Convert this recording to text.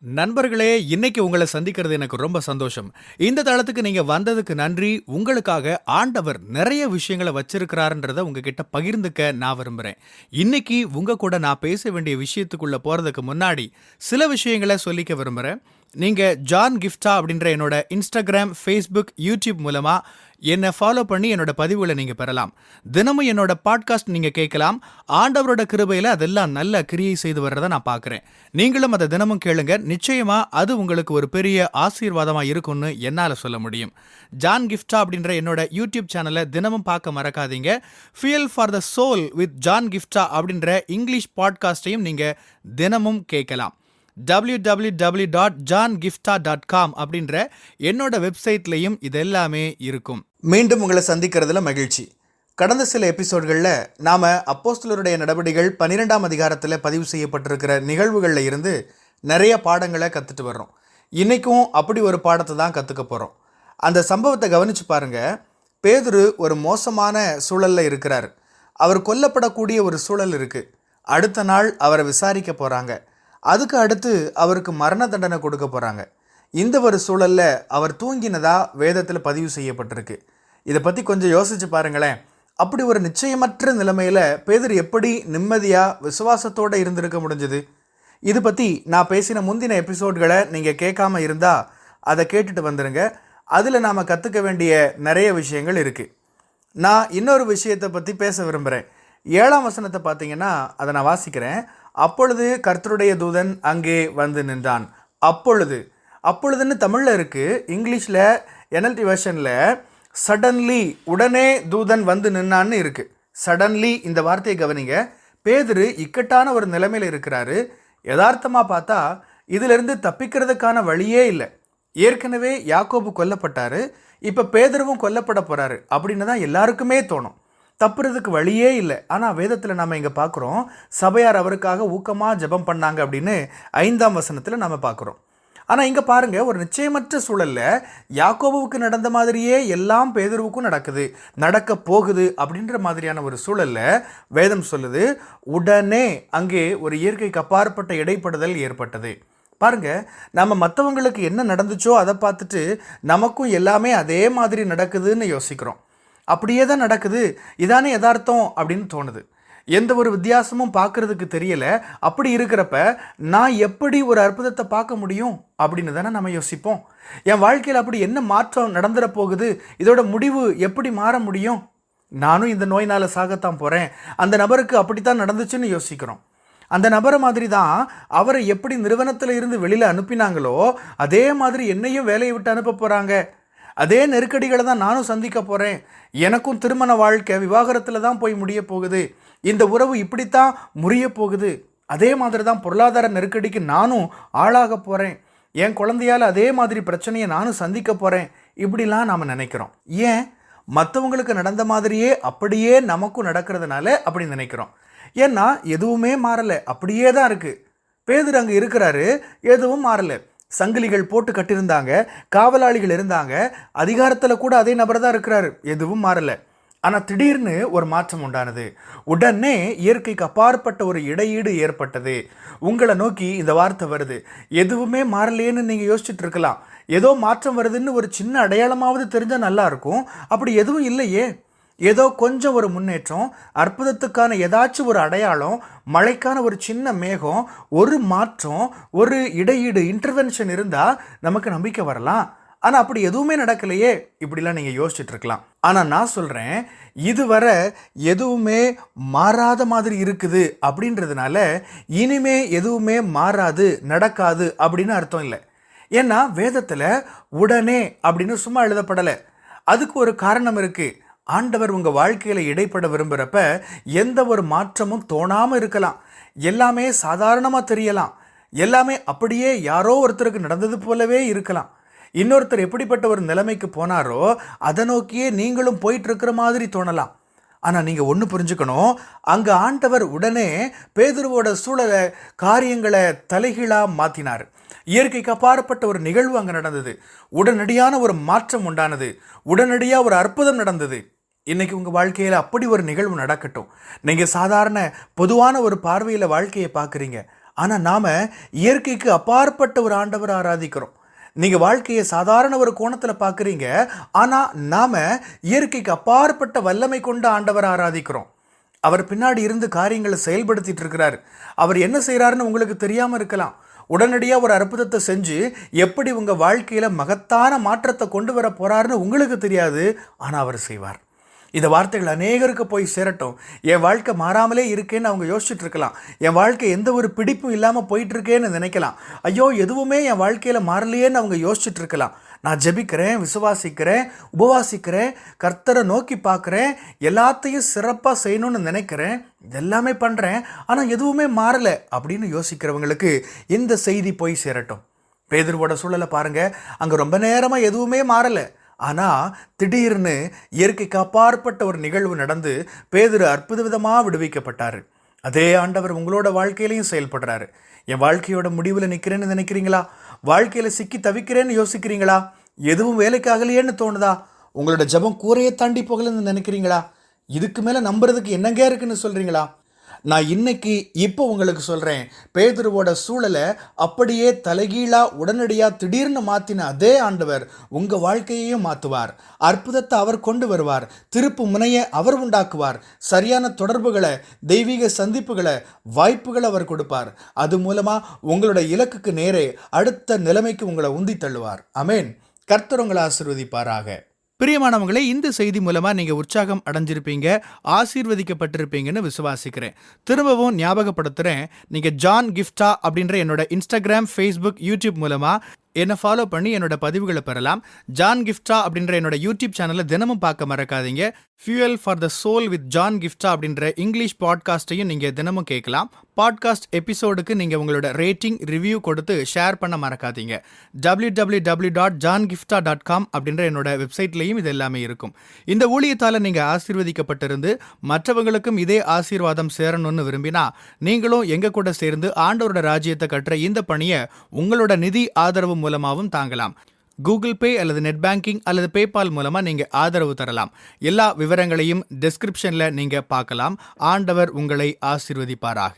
நண்பர்களே, இன்னைக்கு உங்கள சந்திக்கிறது எனக்கு ரொம்ப சந்தோஷம். இந்த தளத்துக்கு நீங்க வந்ததுக்கு நன்றி. உங்களுக்காக ஆண்டவர் நெறைய விஷயங்கள வச்சிருக்கிறாருன்றத உங்ககிட்ட பகிர்ந்துக்க நான் விரும்புறேன். இன்னைக்கு உங்க கூட நான் பேச வேண்டிய விஷயத்துக்குள்ள போறதுக்கு முன்னாடி, சில விஷயங்கள சொல்லிக்க விரும்புறேன். நீங்க ஜான் கிஃப்டா அப்படின்ற என்னோட Instagram, Facebook, YouTube மூலமா என்ன ஃபாலோ பண்ணி என்னோட பதிவுகள நீங்க பெறலாம். தினமும் என்னோட பாட்காஸ்ட் நீங்க கேட்கலாம். ஆண்டவரோட கிருபையில அதெல்லாம் நல்ல கிரியை செய்து வர்றத நான் பார்க்கிறேன். நீங்களும் அத தினமும் கேளுங்க. நிச்சயமா அது உங்களுக்கு ஒரு பெரிய ஆசீர்வாதமா இருக்கும்னு என்னால சொல்ல முடியும். ஜான் கிஃப்டா அப்படின்ற என்னோட யூடியூப் சேனலை தினமும் பார்க்க மறக்காதீங்க. Fuel for the soul with John கிஃப்டா அப்படின்ற இங்கிலீஷ் பாட்காஸ்டையும் நீங்க தினமும் கேட்கலாம். www.johngifta.com அப்படின்ற என்னோட வெப்சைட்லையும் இதெல்லாமே இருக்கும். மீண்டும் உங்களை சந்திக்கிறதுல மகிழ்ச்சி. கடந்த சில எபிசோட்களில் நாம் அப்போஸ்தலருடைய நடவடிக்கைகள் 12ஆம் அதிகாரத்தில் பதிவு செய்யப்பட்டிருக்கிற நிகழ்வுகளில் இருந்து நிறைய பாடங்களை கற்றுட்டு வர்றோம். இன்றைக்கும் அப்படி ஒரு பாடத்தை தான் கற்றுக்க போகிறோம். அந்த சம்பவத்தை கவனித்து பாருங்கள். பேதுரு ஒரு மோசமான சூழலில் இருக்கிறார். அவர் கொல்லப்படக்கூடிய ஒரு சூழல் இருக்குது. அடுத்த நாள் அவரை விசாரிக்க போகிறாங்க. அதுக்கு அடுத்து அவருக்கு மரண தண்டனை கொடுக்க போகிறாங்க. இந்த ஒரு சூழலில் அவர் தூங்கினதா வேதத்தில் பதிவு செய்யப்பட்டிருக்கு. இதை பற்றி கொஞ்சம் யோசித்து பாருங்களேன். அப்படி ஒரு நிச்சயமற்ற நிலைமையில் பேதுரு எப்படி நிம்மதியாக விசுவாசத்தோடு இருந்திருக்க முடிஞ்சது? இது பற்றி நான் பேசின முந்தின எபிசோட்களை நீங்கள் கேட்காம இருந்தால் அதை கேட்டுட்டு வந்துடுங்க. அதில் நாம் கற்றுக்க வேண்டிய நிறைய விஷயங்கள் இருக்குது. நான் இன்னொரு விஷயத்தை பற்றி பேச விரும்புகிறேன். 7ஆம் வசனத்தை பார்த்தீங்கன்னா அதை நான் வாசிக்கிறேன். அப்பொழுது கர்த்தருடைய தூதன் அங்கே வந்து நின்றான். அப்பொழுதுன்னு தமிழில் இருக்குது. இங்கிலீஷில் NLT வெர்ஷனில் சடன்லி, உடனே தூதன் வந்து நின்னான்னு இருக்குது. சடன்லி இந்த வார்த்தையை கவனிங்க. பேதுரு இக்கட்டான ஒரு நிலைமையில் இருக்கிறாரு. யதார்த்தமாக பார்த்தா இதிலிருந்து தப்பிக்கிறதுக்கான வழியே இல்லை. ஏற்கனவே யாக்கோபு கொல்லப்பட்டார், இப்போ பேதுருவும் கொல்லப்பட போகிறாரு அப்படின்னு தான் எல்லாருக்குமே தோணும். தப்புறதுக்கு வழியே இல்லை. ஆனால் வேதத்தில் நம்ம இங்கே பார்க்குறோம், சபையார் அவருக்காக ஊக்கமாக ஜெபம் பண்ணாங்க அப்படின்னு 5ஆம் வசனத்தில் நம்ம பார்க்குறோம். ஆனால் இங்கே பாருங்கள், ஒரு நிச்சயமற்ற சூழலில் யாக்கோபுவுக்கு நடந்த மாதிரியே எல்லாம் பேதுருவுக்கும் நடக்க போகுது அப்படின்ற மாதிரியான ஒரு சூழலில் வேதம் சொல்லுது, உடனே அங்கே ஒரு இயற்கைக்கு அப்பாற்பட்ட இடைப்படுதல் ஏற்பட்டது. பாருங்க, நம்ம மற்றவங்களுக்கு என்ன நடந்துச்சோ அதை பார்த்துட்டு நமக்கும் எல்லாமே அதே மாதிரி நடக்குதுன்னு யோசிக்கிறோம். அப்படியே தான் நடக்குது, இதானே யதார்த்தம் அப்படின்னு தோணுது. எந்த ஒரு வித்தியாசமும் பார்க்கறதுக்கு தெரியலை. அப்படி இருக்கிறப்ப நான் எப்படி ஒரு அற்புதத்தை பார்க்க முடியும் அப்படின்னு தானே நம்ம யோசிப்போம். என் வாழ்க்கையில் அப்படி என்ன மாற்றம் நடந்துட போகுது, இதோட முடிவு எப்படி மாற முடியும்? நானும் இந்த நோயினால் சாகத்தான் போகிறேன், அந்த நபருக்கு அப்படித்தான் நடந்துச்சுன்னு யோசிக்கிறோம். அந்த நபரை மாதிரி தான் அவரை எப்படி நிறுவனத்தில் இருந்து வெளியில் அனுப்பினாங்களோ அதே மாதிரி என்னையும் வேலையை விட்டு அனுப்ப போகிறாங்க. அதே நெருக்கடிகளை தான் நானும் சந்திக்க போகிறேன். எனக்கும் திருமண வாழ்க்கை விவாகரத்தில் தான் போய் முடிய போகுது. இந்த உறவு இப்படித்தான் முறிய போகுது. அதே மாதிரி தான் பொருளாதார நெருக்கடிக்கு நானும் ஆளாக போகிறேன். என் குழந்தையால் அதே மாதிரி பிரச்சனையை நானும் சந்திக்க போகிறேன். இப்படிலாம் நாம் நினைக்கிறோம். ஏன்? மற்றவங்களுக்கு நடந்த மாதிரியே அப்படியே நமக்கும் நடக்கிறதுனால அப்படி நினைக்கிறோம். ஏன்னா எதுவுமே மாறலை, அப்படியே தான் இருக்குது. பேதுரு அங்கே இருக்கிறாரு, எதுவும் மாறலை. சங்கிலிகள் போட்டு கட்டியிருந்தாங்க, காவலாளிகள் இருந்தாங்க, அதிகாரத்தில் கூட அதே நபர் தான் இருக்கிறாரு, எதுவும் மாறலை. ஆனால் திடீர்னு ஒரு மாற்றம் உண்டானது. உடனே இயற்கைக்கு அப்பாற்பட்ட ஒரு இடையீடு ஏற்பட்டது. உங்களை நோக்கி இந்த வார்த்தை வருது, எதுவுமே மாறலேன்னு நீங்கள் யோசிச்சுட்டு இருக்கலாம். ஏதோ மாற்றம் வருதுன்னு ஒரு சின்ன அடையாளமாவது தெரிஞ்சால் நல்லா இருக்கும். அப்படி எதுவும் இல்லையே. ஏதோ கொஞ்சம் ஒரு முன்னேற்றம், அற்புதத்துக்கான ஏதாச்சும் ஒரு அடையாளம், மழைக்கான ஒரு சின்ன மேகம், ஒரு மாற்றம், ஒரு இடையீடு, இன்டர்வென்ஷன் இருந்தால் நமக்கு நம்பிக்கை வரலாம். ஆனால் அப்படி எதுவுமே நடக்கலையே, இப்படிலாம் நீங்கள் யோசிச்சுட்டு இருக்கலாம். ஆனால் நான் சொல்கிறேன், இதுவரை எதுவுமே மாறாத மாதிரி இருக்குது அப்படின்றதுனால இனிமே எதுவுமே மாறாது, நடக்காது அப்படின்னு அர்த்தம் இல்லை. ஏன்னா வேதத்தில் உடனே அப்படின்னு சும்மா எழுதப்படலை. அதுக்கு ஒரு காரணம் இருக்குது. ஆண்டவர் உங்கள் வாழ்க்கையில் இடைப்பட விரும்புகிறப்ப எந்த ஒரு மாற்றமும் தோணாமல் இருக்கலாம். எல்லாமே சாதாரணமாக தெரியலாம். எல்லாமே அப்படியே யாரோ ஒருத்தருக்கு நடந்தது போலவே இருக்கலாம். இன்னொருத்தர் எப்படிப்பட்ட ஒரு நிலைமைக்கு போனாரோ அதை நோக்கியே நீங்களும் போயிட்டு இருக்கிற மாதிரி தோணலாம். ஆனால் நீங்கள் ஒன்று புரிஞ்சுக்கணும், அங்கே ஆண்டவர் உடனே பேதுருவோட சூழலை, காரியங்களை தலைகீழாக மாற்றினார். இயற்கைக்கு அப்பாற்பட்ட ஒரு நிகழ்வு அங்கே நடந்தது. உடனடியான ஒரு மாற்றம் உண்டானது. உடனடியாக ஒரு அற்புதம் நடந்தது. இன்றைக்கி உங்கள் வாழ்க்கையில் அப்படி ஒரு நிகழ்வு நடக்கட்டும். நீங்கள் சாதாரண பொதுவான ஒரு பார்வையில் வாழ்க்கையை பார்க்குறீங்க. ஆனால் நாம் இயற்கைக்கு அப்பாற்பட்ட ஒரு ஆண்டவரை ஆராதிக்கிறோம். நீங்கள் வாழ்க்கையை சாதாரண ஒரு கோணத்தில் பார்க்குறீங்க, ஆனால் நாம் இயற்கைக்கு அப்பாற்பட்ட வல்லமை கொண்ட ஆண்டவரை ஆராதிக்கிறோம். அவர் பின்னாடி இருந்து காரியங்களை செயல்படுத்திட்டு இருக்கிறார். அவர் என்ன செய்கிறாருன்னு உங்களுக்கு தெரியாமல் இருக்கலாம். உடனடியாக ஒரு அற்புதத்தை செஞ்சு எப்படி உங்கள் வாழ்க்கையில் மகத்தான மாற்றத்தை கொண்டு வர போகிறாருன்னு உங்களுக்கு தெரியாது, ஆனால் அவர் செய்வார். இந்த வார்த்தைகள் அநேகருக்கு போய் சேரட்டும். என் வாழ்க்கை மாறாமலே இருக்கேன்னு அவங்க யோசிச்சுட்டு இருக்கலாம். என் வாழ்க்கை எந்த ஒரு பிடிப்பும் இல்லாமல் போயிட்டுருக்கேன்னு நினைக்கலாம். ஐயோ எதுவுமே என் வாழ்க்கையில் மாறலையேன்னு அவங்க யோசிச்சுட்டு இருக்கலாம். நான் ஜெபிக்கிறேன், விசுவாசிக்கிறேன், உபவாசிக்கிறேன், கர்த்தரை நோக்கி பார்க்குறேன், எல்லாத்தையும் சிறப்பாக செய்யணும்னு நினைக்கிறேன், இதெல்லாமே பண்ணுறேன், ஆனால் எதுவுமே மாறலை அப்படின்னு யோசிக்கிறவங்களுக்கு இந்த செய்தி போய் சேரட்டும். பேதுருவோட சூழலை பாருங்கள். அங்கே ரொம்ப நேரமாக எதுவுமே மாறலை. ஆனால் திடீர்னு இயற்கைக்கு அப்பாற்பட்ட ஒரு நிகழ்வு நடந்து பேதுரு அற்புத விதமாக விடுவிக்கப்பட்டார். அதே ஆண்டவர் உங்களோட வாழ்க்கையிலையும் செயல்படுறாரு. என் வாழ்க்கையோட முடிவில் நிற்கிறேன்னு நினைக்கிறீங்களா? வாழ்க்கையில் சிக்கி தவிக்கிறேன்னு யோசிக்கிறீங்களா? எதுவும் வேலைக்காகலையேன்னு தோணுதா? உங்களோட ஜெபம் கூரையை தாண்டி போகலன்னு நினைக்கிறீங்களா? இதுக்கு மேலே நம்புறதுக்கு என்னங்க இருக்குன்னு சொல்கிறீங்களா? நான் இன்னைக்கு இப்போ உங்களுக்கு சொல்கிறேன், பேதுருவோட சூழலை அப்படியே தலைகீழாக உடனடியாக திடீர்னு மாற்றின அதே ஆண்டவர் உங்கள் வாழ்க்கையையும் மாற்றுவார். அற்புதத்தை அவர் கொண்டு வருவார். திருப்பு முனையை அவர் உண்டாக்குவார். சரியான தொடர்புகளை, தெய்வீக சந்திப்புகளை, வாய்ப்புகளை அவர் கொடுப்பார். அது மூலமாக உங்களோட இலக்குக்கு நேரே அடுத்த நிலைமைக்கு உங்களை உந்தி தள்ளுவார். ஆமென். கர்த்தர் உங்களை ஆசீர்வதிப்பாராக. பிரியமானவங்களே, இந்த செய்தி மூலமா நீங்க உற்சாகம் அடைஞ்சிருப்பீங்க, ஆசீர்வதிக்கப்பட்டிருப்பீங்கன்னு விசுவாசிக்கிறேன். திரும்பவும் ஞாபகப்படுத்துறேன், நீங்க ஜான் கிஃப்டா அப்படின்ற என்னோட இன்ஸ்டாகிராம், ஃபேஸ்புக், யூடியூப் மூலமா என்னை ஃபாலோ பண்ணி என்னோட பதிவுகளை பெறலாம். ஜான் கிஃப்டா அப்படின்ற என்னோட யூடியூப் சேனலை தினமும் பார்க்க மறக்காதீங்க. Fuel for the soul with John கிஃப்டா அப்படின்ற இங்கிலீஷ் பாட்காஸ்ட்டையும் நீங்கள் தினமும் கேட்கலாம். பாட்காஸ்ட் எபிசோடுக்கு நீங்கள் உங்களோட ரேட்டிங், ரிவ்யூ கொடுத்து ஷேர் பண்ண மறக்காதீங்க. www.johngifta.com அப்படின்ற என்னோட வெப்சைட்லையும் இது எல்லாமே இருக்கும். இந்த ஊழியத்தால் நீங்கள் ஆசீர்வதிக்கப்பட்டிருந்து மற்றவங்களுக்கும் இதே ஆசீர்வாதம் சேரணும்னு விரும்பினா நீங்களும் எங்க கூட சேர்ந்து ஆண்டவரோட ராஜ்யத்தை கட்டுற இந்த பணியை உங்களோட நிதி ஆதரவு மூலமாகவும் தாங்கலாம். கூகுள் பே அல்லது நெட் பேங்கிங் அல்லது பேபால் மூலமா நீங்க ஆதரவு தரலாம். எல்லா விவரங்களையும் டிஸ்கிரிப்ஷன்ல நீங்க பார்க்கலாம். ஆண்டவர் உங்களை ஆசீர்வதிப்பாராக.